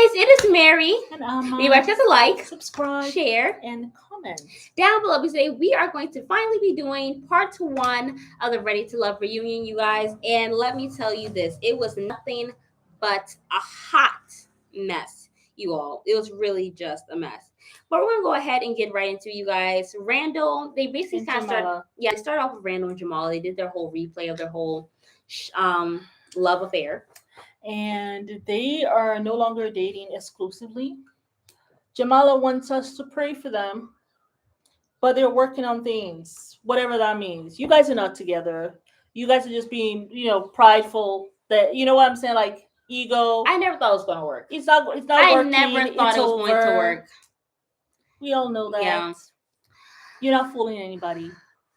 guys, it is Mary. And Amma. Remember to like, subscribe, share, and comment down below. Because today we are going to finally be doing part 1 of the Ready to Love reunion, you guys. And let me tell you this, it was nothing but a hot mess, you all. It was really just a mess. But we're gonna go ahead and get right into it, you guys. Randall, they basically kind of they started off with Randall and Jamal. They did their whole replay of their whole love affair. And they are no longer dating exclusively. Jamala wants us to pray for them, but they're working on things, whatever that means. You guys are not together. You guys are just being, prideful. That, you know what I'm saying, like ego. I never thought it was gonna work. It's not working. I never thought it was going to work. We all know that. Yeah. You're not fooling anybody.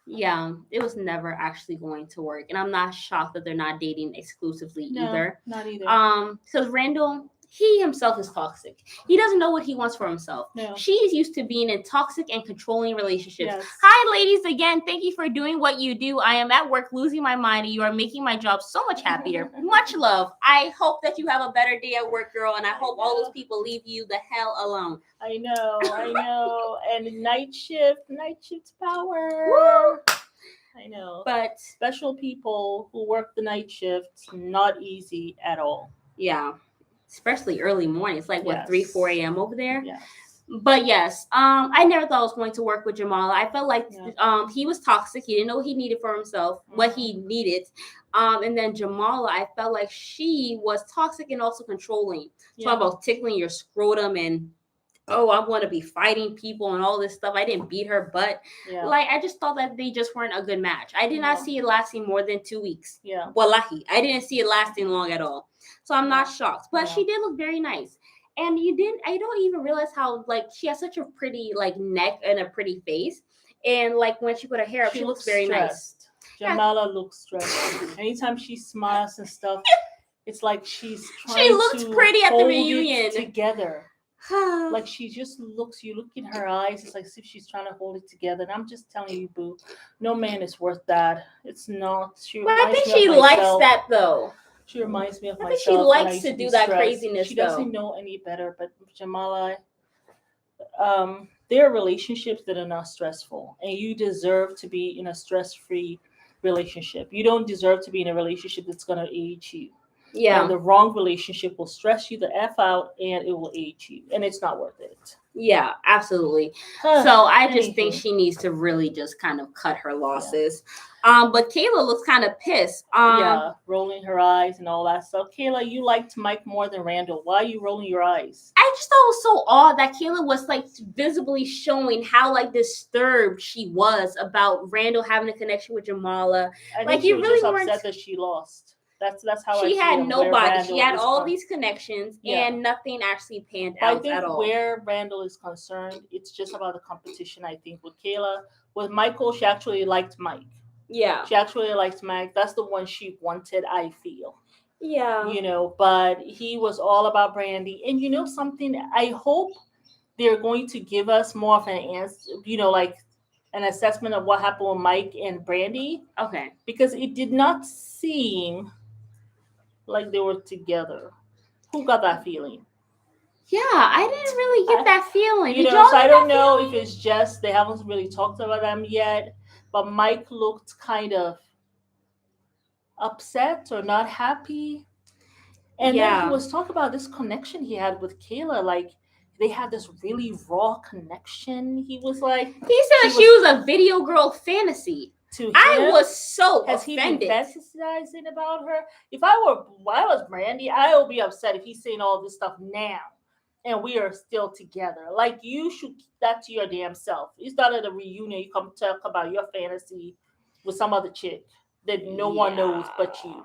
Yeah, it was never actually going to work, and I'm not shocked that they're not dating exclusively either. Not either. Because Randall, he himself is toxic. He doesn't know what he wants for himself. No. She's used to being in toxic and controlling relationships. Yes. Hi, ladies, again. Thank you for doing what you do. I am at work losing my mind, and you are making my job so much happier. Much love. I hope that you have a better day at work, girl, and I hope all those people leave you the hell alone. I know. And night shift's power. Woo! I know. But special people who work the night shift, not easy at all. Yeah. Especially early morning. It's like, what, 3, 4 a.m. over there? Yes. But yes, I never thought I was going to work with Jamala. I felt like he was toxic. He didn't know what he needed for himself, what he needed. And then Jamala, I felt like she was toxic and also controlling. Yeah. Talk about tickling your scrotum and, oh, I want to be fighting people and all this stuff. I didn't beat her butt. Yeah. Like, I just thought that they just weren't a good match. I did not see it lasting more than 2 weeks. Yeah. Wallahi. I didn't see it lasting long at all. So I'm not shocked. But she did look very nice. And I don't even realize how, like, she has such a pretty, like, neck and a pretty face. And, like, when she put her hair up, she looks very stressed. Nice. Jamala looks stressed. Anytime she smiles and stuff, it's like she's trying to looks pretty at the reunion. Together. Like she just looks, you look in her eyes, it's like as if she's trying to hold it together. And I'm just telling you, boo, no man is worth that. It's not. But I think she likes that, though. She reminds me of myself. I think she likes to do that craziness. She doesn't know any better. But Jamala, there are relationships that are not stressful, and you deserve to be in a stress-free relationship. You don't deserve to be in a relationship that's going to age you. Yeah. And the wrong relationship will stress you the F out, and it will age you, and it's not worth it. Yeah, absolutely. So I just think she needs to really just kind of cut her losses. Yeah. But Kayla looks kind of pissed. Rolling her eyes and all that stuff. Kayla, you liked Mike more than Randall. Why are you rolling your eyes? I just thought it was so odd that Kayla was like visibly showing how like disturbed she was about Randall having a connection with Jamala. Like you really were upset that she lost. That's how she had nobody. She had all these connections, and nothing actually panned out at all. Where Randall is concerned, it's just about the competition. I think with Kayla, with Michael, she actually liked Mike. Yeah, she actually liked Mike. That's the one she wanted. I feel. Yeah, but he was all about Brandy. And you know something? I hope they're going to give us more of an answer. Like an assessment of what happened with Mike and Brandy. Okay, because it did not seem like they were together. Who got that feeling? Yeah, I didn't really get that feeling. So I don't know if it's just they haven't really talked about them yet, but Mike looked kind of upset or not happy. And then he was talking about this connection he had with Kayla, like they had this really raw connection. He was like, he said she was a video girl fantasy. To him, I was so offended. He been fantasizing about her? If I was Brandy, I would be upset if he's saying all this stuff now, and we are still together. Like you should keep that to your damn self. It's not at a reunion you come talk about your fantasy with some other chick that no one knows but you.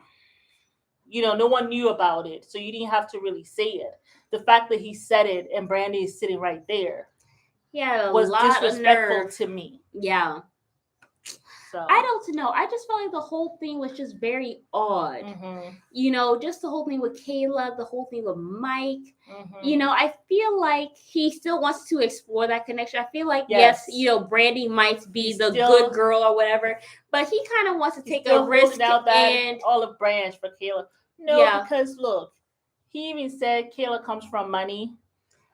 No one knew about it, so you didn't have to really say it. The fact that he said it and Brandy is sitting right there, was disrespectful to me. Yeah. So. I don't know. I just felt like the whole thing was just very odd. Mm-hmm. Just the whole thing with Kayla, the whole thing with Mike. Mm-hmm. I feel like he still wants to explore that connection. I feel like, yes Brandy might be the good girl or whatever, but he kind of wants to take a risk out that olive branch for Kayla. No, because look, He even said Kayla comes from money.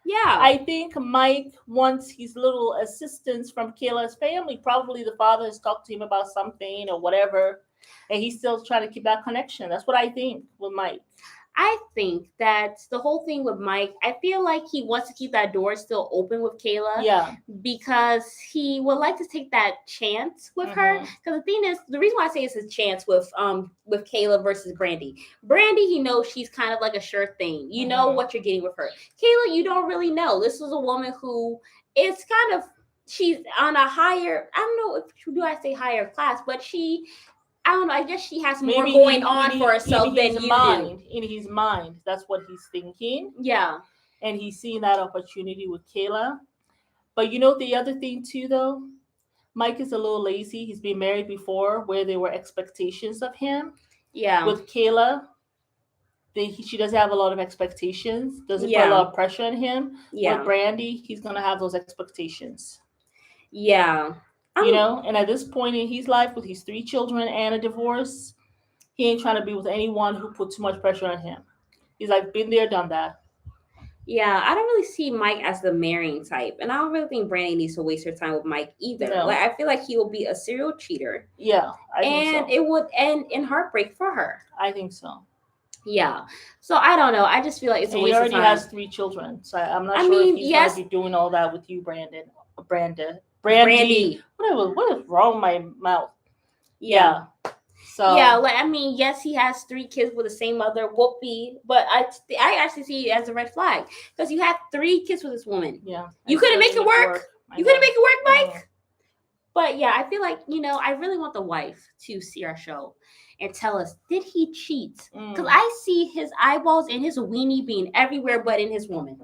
Yeah. I think Mike wants his little assistance from Kayla's family. Probably the father has talked to him about something or whatever, and he's still trying to keep that connection. That's what I think with Mike. I think that the whole thing with Mike, I feel like he wants to keep that door still open with Kayla. Yeah. Because he would like to take that chance with her. Because the thing is, the reason why I say it's a chance with Kayla versus Brandy. Brandy, he knows she's kind of like a sure thing. You know what you're getting with her. Kayla, you don't really know. This was a woman who is kind of, she's on a higher, I don't know if do I say higher class, but I don't know. I guess she has more going on for herself than you do. In his mind, that's what he's thinking. Yeah. And he's seeing that opportunity with Kayla. But you know the other thing too, though? Mike is a little lazy. He's been married before where there were expectations of him. Yeah. With Kayla, she doesn't have a lot of expectations. Doesn't put a lot of pressure on him. Yeah. With Brandy, he's going to have those expectations. Yeah. You know, and at this point in his life, with his 3 children and a divorce, he ain't trying to be with anyone who put too much pressure on him. He's like, been there, done that. Yeah, I don't really see Mike as the marrying type, and I don't really think Brandy needs to waste her time with Mike either. No. Like, I feel like he will be a serial cheater. Yeah, I think so. And it would end in heartbreak for her. I think so. Yeah. So I don't know. I just feel like it's a waste of time. He already has 3 children, so I'm not sure if he's going to be doing all that with you, Brandy. What is wrong with my mouth? Yeah. So yeah, like I mean, yes, he has 3 kids with the same mother, Whoopi, but I actually see it as a red flag because you had 3 kids with this woman. Yeah. You couldn't make it work. You couldn't make it work, Mike. But yeah, I feel like, I really want the wife to see our show and tell us, did he cheat? Because I see his eyeballs and his weenie being everywhere but in his woman.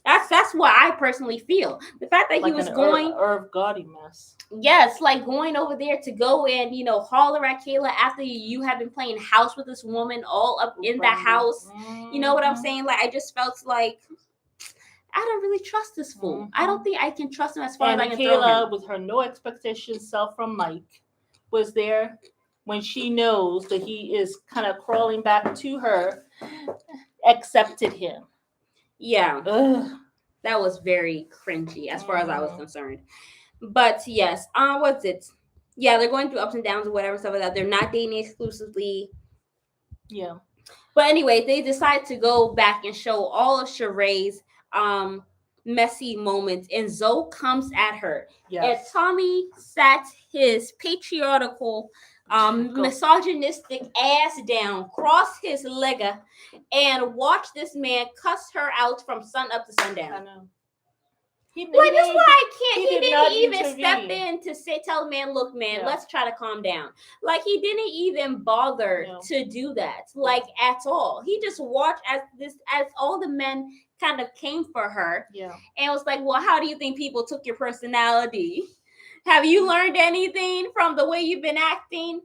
That's what I personally feel. The fact that like he was going Irv Gotti mess. Yes, like going over there to go and holler at Kayla after you have been playing house with this woman all up in that house. You know what I'm saying? Like I just felt like I don't really trust this fool. I don't think I can trust him as far as I can throw him. Kayla, with her no expectations self from Mike, was there when she knows that he is kind of crawling back to her, accepted him. Yeah. Ugh. That was very cringy as far as I was concerned. But yes, what's it? Yeah, they're going through ups and downs or whatever stuff like that. They're not dating exclusively. Yeah. But anyway, they decide to go back and show all of Sheree's messy moments, and Zoe comes at her. Yes. And Tommy sat his patriarchal, misogynistic ass down, crossed his leg, and watched this man cuss her out from sun up to sundown. I know. That's why I can't. He didn't even step in to tell the man, look, man, let's try to calm down. Like he didn't even bother to do that, like at all. He just watched as all the men kind of came for her, and was like, well, how do you think people took your personality? Have you learned anything from the way you've been acting?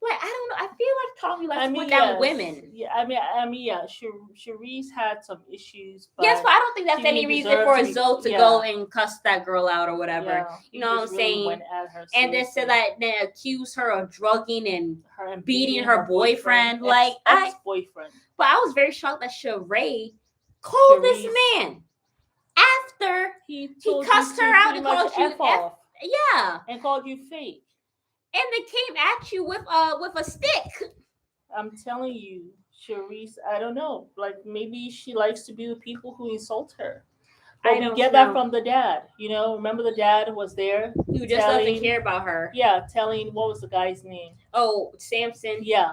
Like I don't know. I feel like Tommy likes to put down women. Yeah, I mean, yeah. Sheree's had some issues. But yes, but I don't think that's any reason for Zoe to go and cuss that girl out or whatever. Yeah, you know what I'm saying? And then said that they accused her of drugging and beating her boyfriend. Like ex-boyfriend. But I was very shocked that Sheree called this man after he cussed her out and called you off. Yeah, and called you fake. And they came at you with a stick. I'm telling you, Sheree's, I don't know. Like maybe she likes to be with people who insult her. But we get that from the dad. Remember the dad was there? Who just doesn't care about her. Yeah, telling, what was the guy's name? Oh, Samson. Yeah,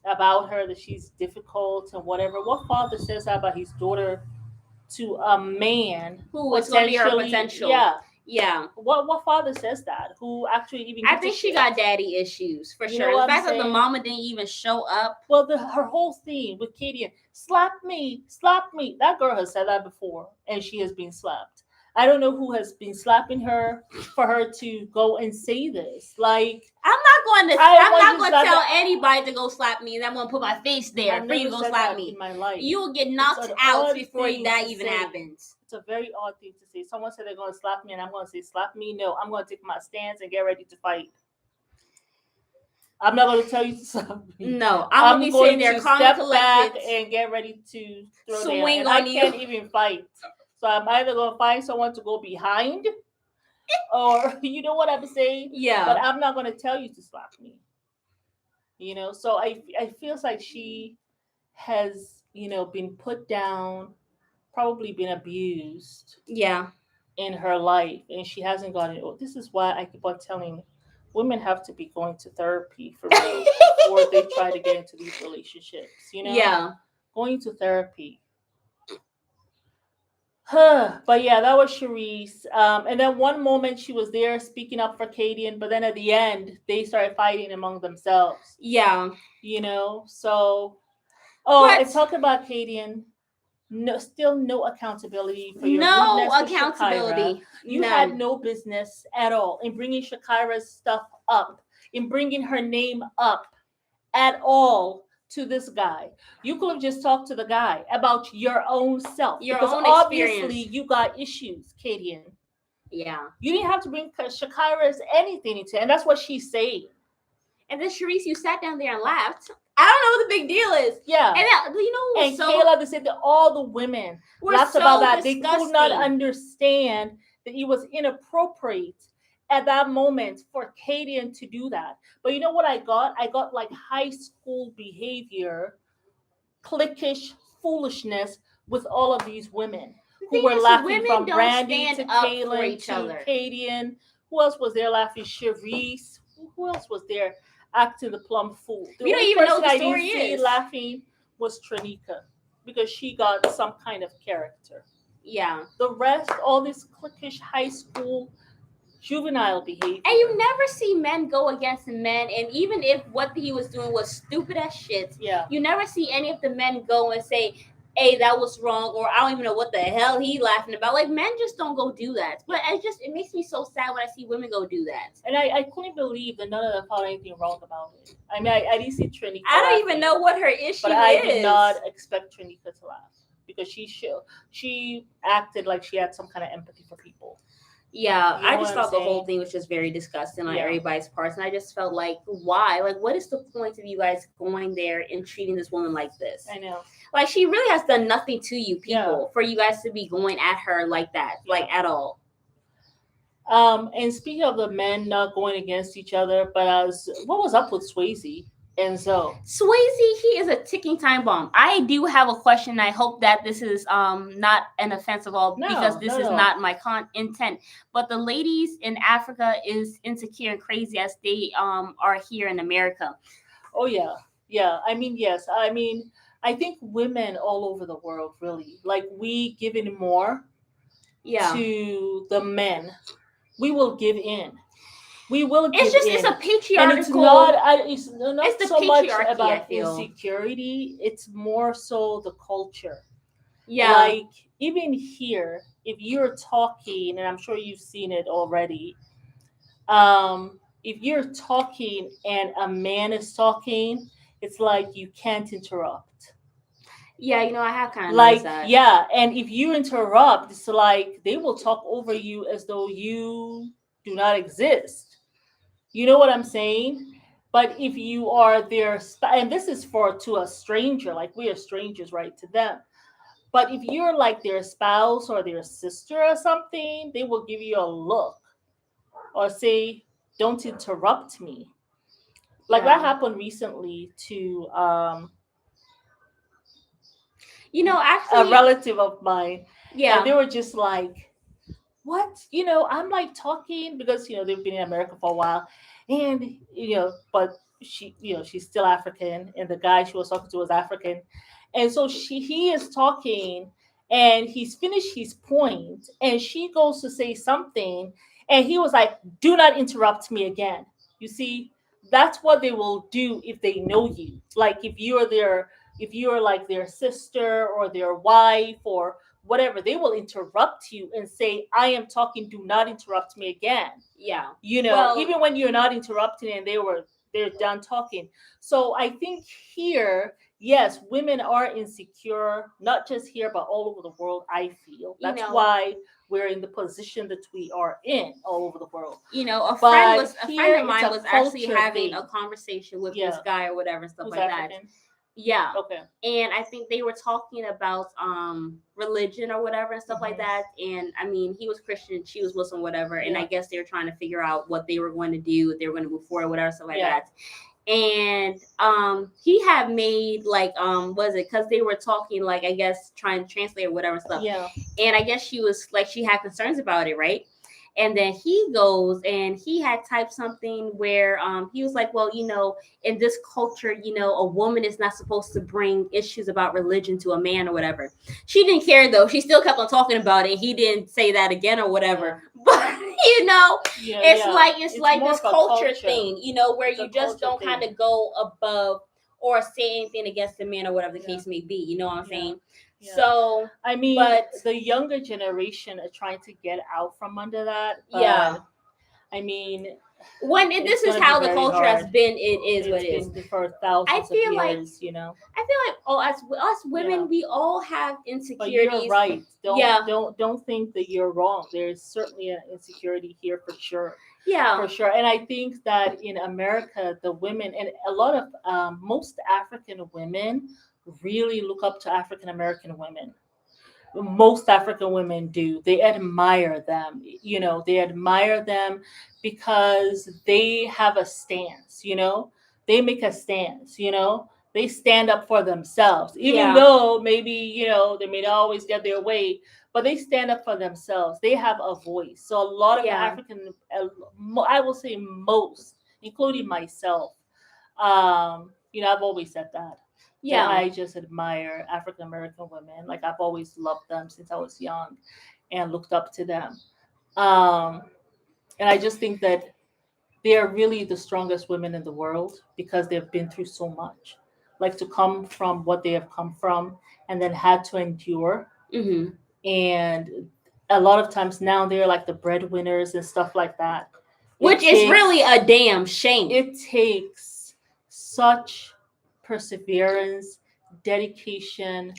about her, that she's difficult and whatever. What father says that about his daughter to a man who was going to be her potential? Yeah. Yeah. What father says that? Who actually even? I think she got daddy issues for sure. The fact that the mama didn't even show up. Well, her whole theme with Katie, slap me. That girl has said that before, and she has been slapped. I don't know who has been slapping her for her to go and say this. Like I'm not going to tell anybody to go slap me, and I'm going to put my face there for you to go slap me. In my life. You will get knocked out before that even happens. It's a very odd thing to say. Someone said they're going to slap me, and I'm going to say, slap me? No, I'm going to take my stance and get ready to fight. I'm not going to tell you to stop me. No, I'm gonna I'm be sitting going there to calm and step back collected, and get ready to throw down. swing And I on you. can't even fight. So I'm either going to find someone to go behind, or you know what I'm saying? But Yeah, I'm not going to tell you to slap me. So I feels like she has, been put down, probably been abused yeah, in her life, and she hasn't gotten it. This is why I keep on telling women have to be going to therapy for real before they try to get into these relationships, yeah, going to therapy. But yeah, that was Charisse. And then one moment she was there speaking up for Kadian, but then at the end they started fighting among themselves. yeah. So and But talking about Kadian, no, still no accountability for your no rudeness with Shakira. accountability, You had none. no business at all in bringing Shakira's stuff up, in bringing her name up at all to this guy. You could have just talked to the guy about your own self, Your because own obviously experience. you got issues, Kadian. Yeah. You didn't have to bring Shakira's anything into it, and that's what she's saying. And then Sharice, you sat down there and laughed. I don't know what the big deal is. Yeah. And that, you know, And so Kayla, they said that all the women we're laughed so about that. disgusting. They could not understand that it was inappropriate at that moment for Kadian to do that. But you know what I got? I got like high school behavior, cliquish foolishness with all of these women The who thing were is, laughing, women from don't Brandy stand to up for Kaylin each to other. Kadian. Who else was there laughing? Cherise. Who else was there acting the plum fool? The We don't only even know person what the I didn't story see is. laughing was Trinika, because she got some kind of character. Yeah. The rest, all this cliquish high school juvenile behavior. And you never see men go against men, and even if what he was doing was stupid as shit, Yeah. you never see any of the men go and say, "Hey, that was wrong," or "I don't even know what the hell he laughing about." Like, men just don't go do that. But it makes me so sad when I see women go do that. And I couldn't believe that none of them found anything wrong about it. I mean, I didn't see Trinika I don't laughing, even know what her issue but I is. did not expect Trinika to laugh, because she acted like she had some kind of empathy for people. Yeah, You know I what just I'm thought the whole saying? thing was just very disgusting on Yeah. everybody's parts, and I just felt like, why? Like, what is the point of you guys going there and treating this woman like this? I know. Like, she really has done nothing to you people Yeah. for you guys to be going at her like that, like Yeah. at all. And speaking of the men not going against each other, but what was up with Swayze and Zoe? Swayze, he is a ticking time bomb. I do have a question. I hope that this is not an offense at all, because this is not my intent. But the ladies in Africa is insecure and crazy as they are here in America. Oh yeah, yeah. I mean, yes. I mean, I think women all over the world, really, like, we give in more Yeah. to the men. We will give in. We will give It's in. a patriarchal. And it's not the so much patriarchy, I about feel. insecurity. It's more so the culture. Yeah. Like, even here, if you're talking, and I'm sure you've seen it already, if you're talking and a man is talking, it's like you can't interrupt. Yeah, I have kind of Like, noticed that. yeah, and if you interrupt, it's like they will talk over you as though you do not exist. You know what I'm saying? But if you are their and this is to a stranger, like, we are strangers, right, to them. But if you're like their spouse or their sister or something, they will give you a look or say, "Don't interrupt me." Like, that happened recently to actually, a relative of mine. Yeah. And they were just like, "What?" I'm like talking, because they've been in America for a while, and but she's still African, and the guy she was talking to was African, and so he is talking, and he's finished his point, and she goes to say something, and he was like, "Do not interrupt me again." You see, that's what they will do if they know you. Like, if you're like their sister or their wife or whatever, they will interrupt you and say, "I am talking, do not interrupt me again." Yeah. Even when you're not interrupting and they're done talking. So I think here yes, women are insecure, not just here, but all over the world, I feel. You That's know, why we're in the position that we are in all over the world. a But friend here, of it's mine a was actually culture having a thing. conversation with this Yeah. guy or whatever and stuff Who's like that. African? Yeah. Okay. And I think they were talking about religion or whatever and stuff like Mhm. that. And I mean, he was Christian, she was Muslim, whatever. And I Yeah. guess they were trying to figure out what they were going to do, if they were going to move forward, whatever, stuff like Yeah. that. And he had made like was it because they were talking, like, I guess trying to translate or whatever stuff. Yeah. And I guess she was like, she had concerns about it, right? And then he goes and he had typed something where he was like, well, in this culture, a woman is not supposed to bring issues about religion to a man or whatever. She didn't care though. She still kept on talking about it. He didn't say that again or whatever. Yeah. But Yeah. it's Yeah. it's like more this of a culture culture. thing, where It's a you just culture don't kind thing. of go above or say anything against the man or whatever the Yeah. case may be. You know what I'm Yeah. saying? Yeah. So, I mean, but the younger generation are trying to get out from under that, but yeah, I mean, when it's this is gonna be how the very culture has hard. been, it is what It's it is. been for I thousands of feel like years, you know. oh, as us women, Yeah. we all have But you're insecurities. right. Don't Yeah, don't think that you're wrong. There's certainly an insecurity here for sure. yeah, For sure. And I think that in America, the women and a lot of most African women really look up to African American women. Most African women do. They admire them. They admire them because they have a stance, They make a stance, They stand up for themselves. Even yeah, though maybe, they may not always get their way, but they stand up for themselves. They have a voice. So a lot of yeah, I will say most, including myself, I've always said that yeah, I just admire African American women. Like I've always loved them since I was young and looked up to them. Um, and I just think that they are really the strongest women in the world because they've been through so much. Like to come from what they have come from and then had to endure. hmm, And a lot of times now they're like the breadwinners and stuff like that. It which is really takes a damn shame. it takes such perseverance, dedication,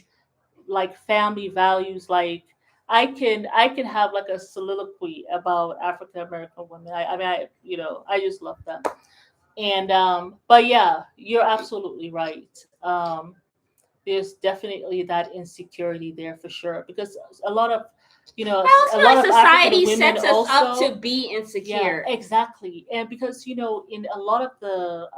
like family values. Like I can have like a soliloquy about African American women. I mean I just love them. And but yeah, you're absolutely right. There's definitely that insecurity there for sure because a lot of I a feel lot like of African society women sets us up also. to be Yeah, insecure. exactly. And because in a lot of the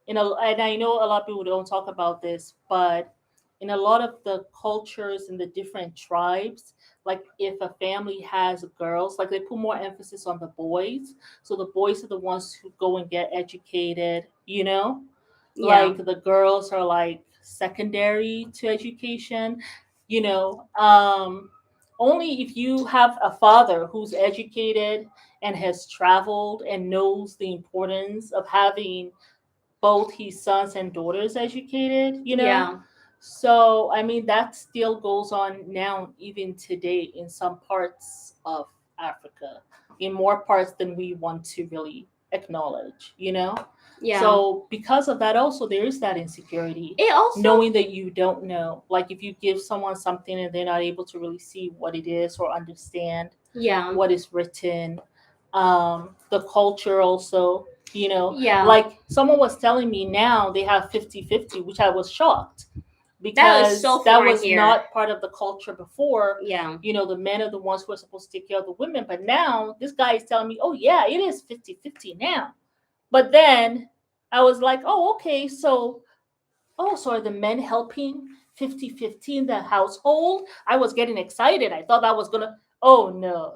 and I know a lot of people don't talk about this, but in a lot of the cultures in the different tribes, like if a family has girls, like they put more emphasis on the boys. So the boys are the ones who go and get educated, Yeah, like the girls are like secondary to education, you know. Only if you have a father who's educated and has traveled and knows the importance of having both his sons and daughters educated. yeah, So, I mean, that still goes on now, even today, in some parts of Africa, in more parts than we want to really acknowledge. yeah. So, because of that, also, there is that insecurity, It also, knowing that you don't know. Like, if you give someone something and they're not able to really see what it is or understand yeah, what is written, the culture also. yeah. Like someone was telling me now they have 50-50, which I was shocked That is because so that foreign was here. not part of the culture before. Yeah. The men are the ones who are supposed to take care of the women, but now this guy is telling me, oh yeah, it is 50-50 now. But then I was like, oh, okay, so are the men helping 50-50 in the household? I was getting excited. I thought that was gonna, oh no.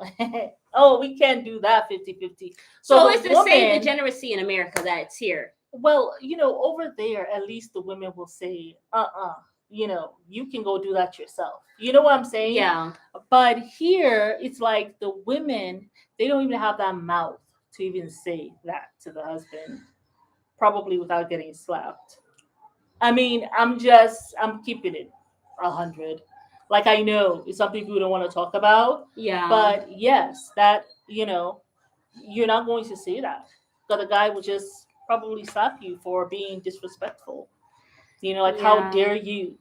Oh, we can't do that 50-50. So So the it's the same woman, degeneracy in America that's here. well, over there, at least the women will say, you can go do that yourself. You know what I'm saying? Yeah. But here, it's like the women, they don't even have that mouth to even say that to the husband, probably without getting slapped. I mean, I'm keeping it 100. Like I know it's something people don't want to talk about, Yeah. but yes, that you're not going to say that. But the guy will just probably slap you for being disrespectful. Like, how Yeah. dare you?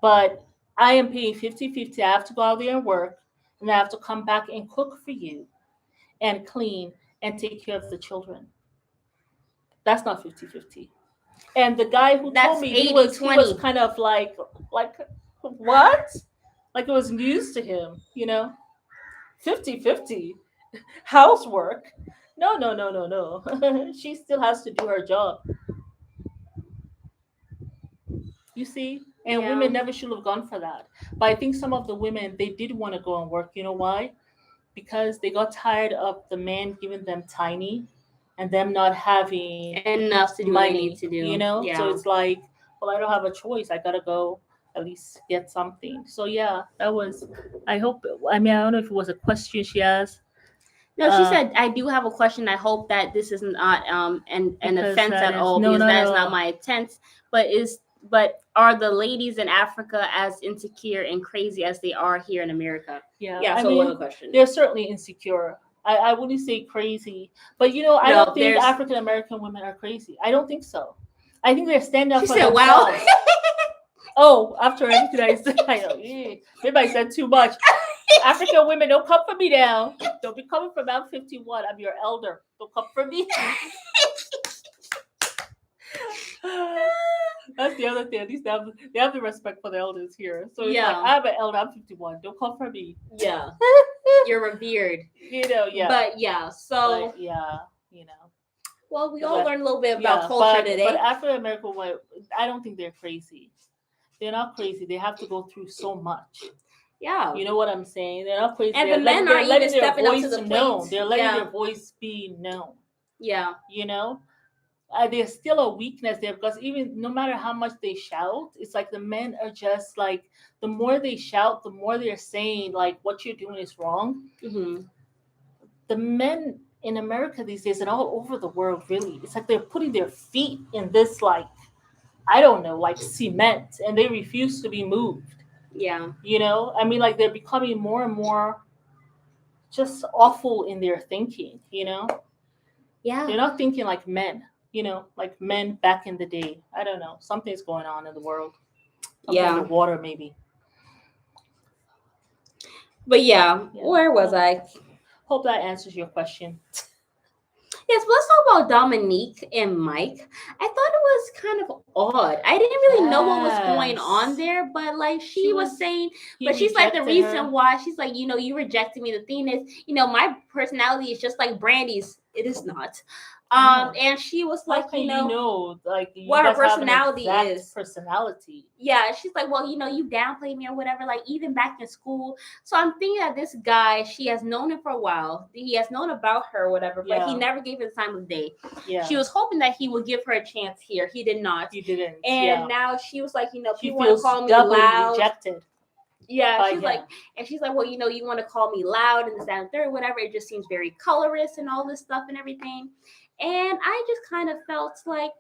But I am paying 50-50. I have to go out there and work, and I have to come back and cook for you and clean and take care of the children. That's not 50-50. And the guy who told That's me, he 80 was 20. kind of like what? Like it was news to him, 50-50 housework. No, no, no, no, no. She still has to do her job. You see? And Yeah. women never should have gone for that. But I think some of the women, they did want to go and work. You know why? Because they got tired of the man giving them tiny and them not having Enough to do what they need money, to do. So Yeah. it's like, well, I don't have a choice. I gotta go at least get something. So yeah, that was. I hope. I mean, I don't know if it was a question she asked. No, she said, I do have a question. I hope that this is not an Because offense that at is all, no, because not that at is not all. my intent. But are the ladies in Africa as insecure and crazy as they are here in America? Yeah, Yeah, I so what a mean, question. they're certainly insecure. I wouldn't say crazy, but I No, don't think there's African American women are crazy. I don't think so. I think they're standing up she for said, wow. themselves. Oh, after everything I said, maybe I said too much. African women, don't come for me now. Don't be coming from Mount 51. I'm your elder. Don't come for me. That's the other thing. At least they have the respect for the elders here. So it's like, Yeah. I'm an elder. I'm 51. Don't come for me. Yeah. You're revered. Yeah. But yeah, so But yeah, you know. well, we all But, learned a little bit yeah, about culture today. but African American women, I don't think they're crazy. They're not crazy. They have to go through so much. Yeah. You know what I'm saying? They're not crazy. And they're the men they're aren't letting even their stepping up to voice the known. plate. They're letting Yeah. their voice be known. Yeah. There's still a weakness there because even no matter how much they shout, it's like the men are just like, the more they shout, the more they're saying like what you're doing is wrong. Mm-hmm. The men in America these days and all over the world, really, it's like they're putting their feet in this, like, I don't know, like cement, and they refuse to be moved. Yeah. I mean, like, they're becoming more and more just awful in their thinking. Yeah. They're not thinking like men. Like men back in the day. I don't know. Something's going on in the world. Something in the water, maybe. But yeah, where was I? Hope that answers your question. Yes, let's talk about Dominique and Mike. I thought it was kind of odd. I didn't really know what was going on there, but like she was saying, but she's like, the reason why, she's like, you rejected me. The thing is, my personality is just like Brandy's. It is not. And she was like, like what her personality is. Personality. Yeah, she's like, well, you downplay me or whatever, like even back in school. So I'm thinking that this guy, she has known him for a while. He has known about her or whatever, but he never gave her the time of day. Yeah. She was hoping that he would give her a chance here. He did not. He didn't. And now she was like, she want to call me loud. Rejected. Yeah, she's like, well, you want to call me loud and this, that, and third, whatever. It just seems very colorist and all this stuff and everything. And I just kind of felt like,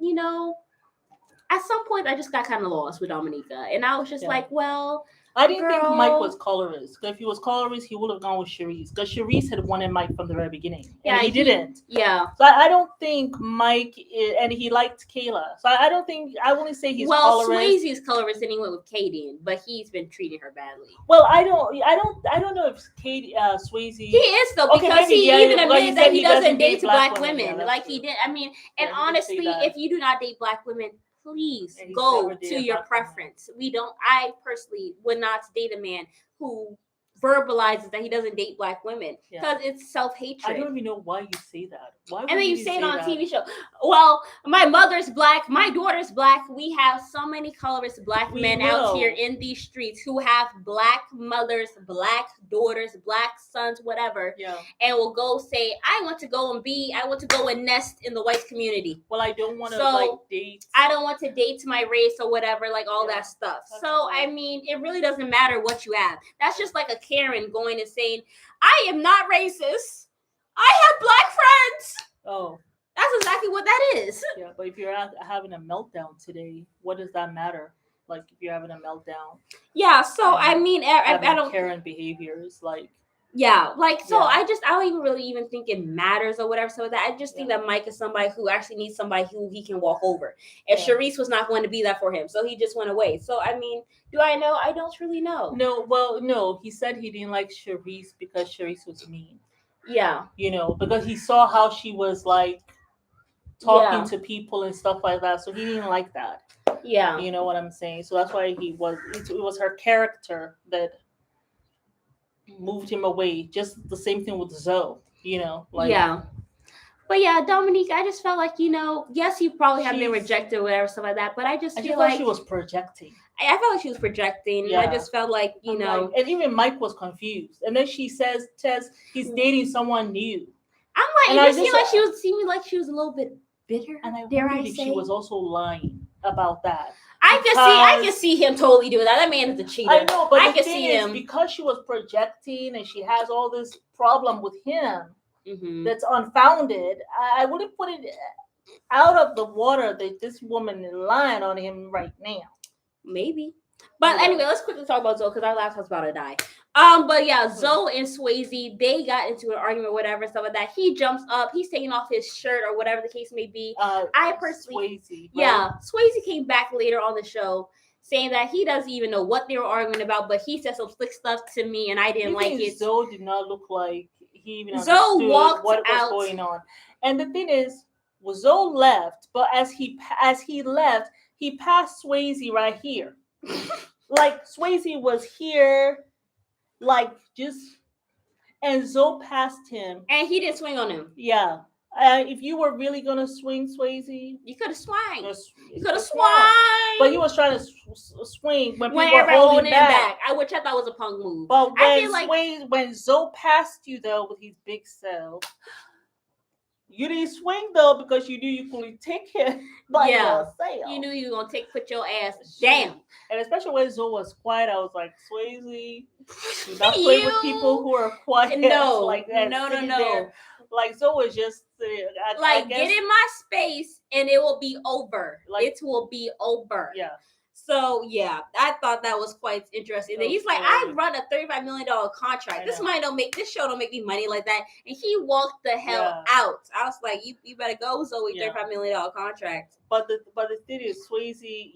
at some point I just got kind of lost with Dominica. And I was just like, well, I didn't think Mike was colorist. If he was colorist, he would have gone with Cherise. Because Cherise had wanted Mike from the very beginning. And he didn't. Yeah. So I don't think Mike, and he liked Kayla. So I don't think, I wouldn't say he's colorist. Well, Swayze is colorist and he went with Katie, but he's been treating her badly. Well, I don't know if Katie, Swayze. He is though, because he even admitted that he doesn't date black women. Yeah, like true. He did. I mean, and honestly, if you do not date black women, please go to your preference. I personally would not date a man who verbalizes that he doesn't date black women, because it's self-hatred. I don't even know why you say that. Why? And then you say it on a TV show. Well, my mother's black, my daughter's black. We have so many colorist black men out here in these streets who have black mothers, black daughters, black sons, whatever. Yeah. And will go say, I want to go and nest in the white community. Well, I don't want to date. I don't want to date my race or whatever, like all that stuff. So, I mean, it really doesn't matter what you have. That's just like a Karen going and saying, I am not racist. I have black friends. Oh. That's exactly what that is. Yeah, but if you're having a meltdown today, what does that matter? Like, if you're having a meltdown. Yeah, so I mean, I don't. Karen behaviors, like. Yeah, like so Yeah. I don't even really even think it matters or whatever. So that I just think that Mike is somebody who actually needs somebody who he can walk over. And Sharice was not going to be that for him, so he just went away. So I mean, do I know? I don't really know. No, well, no. He said he didn't like Sharice because Sharice was mean. Yeah. Because he saw how she was like talking to people and stuff like that, so he didn't like that. Yeah. You know what I'm saying? So that's why it was her character that moved him away. Just the same thing with Zoe, Yeah. But yeah, Dominique, I just felt like, yes, you probably have been rejected or whatever, stuff like that. But I just feel like she was projecting. I felt like she was projecting. Yeah. I just felt like, and even Mike was confused. And then she says he's dating someone new. I'm like, it just seemed like she was seeming like she was a little bit bitter. And I wondered if she was also lying about that. I can see him totally doing that. That man is a cheater. I know, but I can see him because she was projecting and she has all this problem with him. Mm-hmm. That's unfounded. I wouldn't put it out of the water that this woman is lying on him right now. Maybe. But anyway, let's quickly talk about Zoe because our laptop's about to die. But yeah, Zoe and Swayze, they got into an argument or whatever, stuff like that. He jumps up, he's taking off his shirt or whatever the case may be. I personally, Swayze, right? Yeah, Swayze came back later on the show saying that he doesn't even know what they were arguing about, but he said some slick stuff to me and I didn't like it. Zoe did not look like he even understood what was going on. And the thing is, Zoe left, but as he left, he passed Swayze right here. Like Swayze was here, like just, and Zoe passed him, and he didn't swing on him. Yeah, if you were really gonna swing Swayze, you could have swung. You could have swung, but he was trying to swing when people were holding him back. Which I thought was a punk move. But when Zoe passed you though with his big self, you didn't swing though because you knew you couldn't take him by yourself. You knew you were gonna put your ass down. And especially when Zoe was quiet, I was like, Swayze, do not play with people who are quiet. No, like that. No. There. Like Zoe was just I guess, get in my space and it will be over. It will be over. Yeah. So yeah, I thought that was quite interesting. And he's like, I run a $35 million contract. This show don't make me money like that. And he walked the hell out. I was like, you better go, Zoe. $35 million contract. But the thing is, Swayze,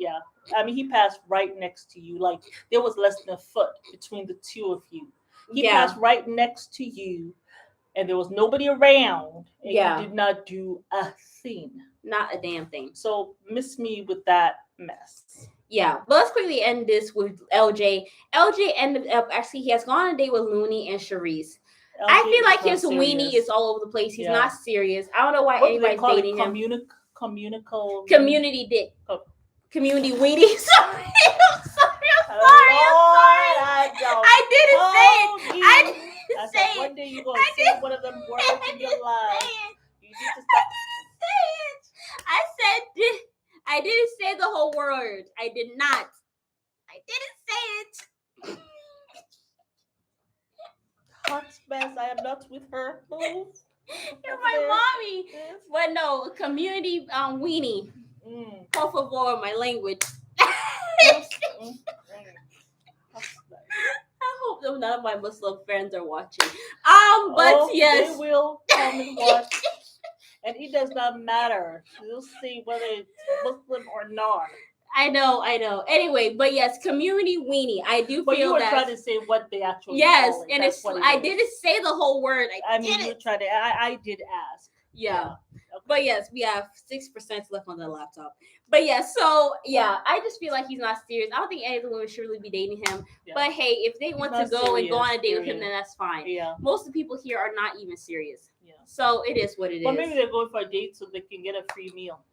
I mean, he passed right next to you. Like there was less than a foot between the two of you. He passed right next to you, and there was nobody around. And you did not do a thing. Not a damn thing. So miss me with that mess. Yeah, but let's quickly end this with LJ. LJ ended up he has gone on a date with Looney and Sharice. I feel like his weenie is all over the place. He's not serious. I don't know why anybody's dating him. Community dick. Community weenie. Sorry, I'm sorry. I didn't say it. I didn't say it. One day you're going to say one of them words in your life. You need to stop. I said I didn't say the whole word. I did not. I didn't say it. Hot mess. I am not with her. Move. You're my mommy. Yes. But no, community weenie. Por favor, my language. I hope none of my Muslim friends are watching. But yes, they will come and watch. And it does not matter. You'll see whether it's Muslim or not. I know. Anyway, but yes, community weenie. I do but feel you were trying to say what they actually call it. And I didn't say the whole word. I mean, you tried to. I did ask. Yeah. Okay. But yes, we have 6% left on the laptop. But yeah, so yeah, I just feel like he's not serious. I don't think any of the women should really be dating him. Yeah. But hey, if they want to go and go on a date with him, then that's fine. Yeah. Most of the people here are not even serious. Yeah. So it is what it is. But maybe they're going for a date so they can get a free meal.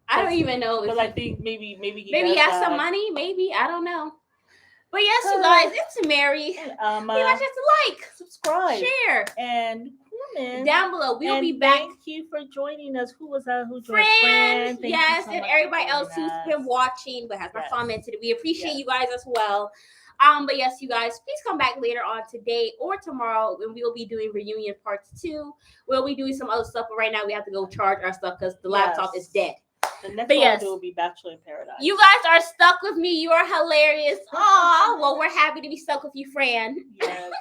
I don't even know. Because I think maybe he has some money. Maybe I don't know. But yes, you guys, it's Mary. Please like, subscribe, share, and comment down below. We'll be back. Thank you for joining us. Who was that? Who joined? Fran. Yes, and everybody else who's been watching but has not commented. We appreciate you guys as well. But yes, you guys, please come back later on today or tomorrow when we'll be doing reunion parts 2. We'll be doing some other stuff, but right now we have to go charge our stuff because the laptop is dead. The next But one yes. we'll do will be Bachelor in Paradise. You guys are stuck with me. You are hilarious. Oh, well, we're happy to be stuck with you, Fran. Yes.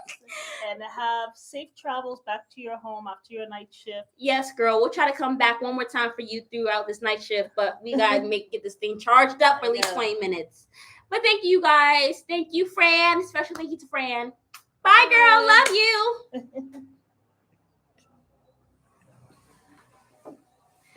And have safe travels back to your home after your night shift. Yes, girl. We'll try to come back one more time for you throughout this night shift, but we gotta get this thing charged up for at least 20 minutes. But thank you guys. Thank you, Fran. Special thank you to Fran. Bye, girl. Love you.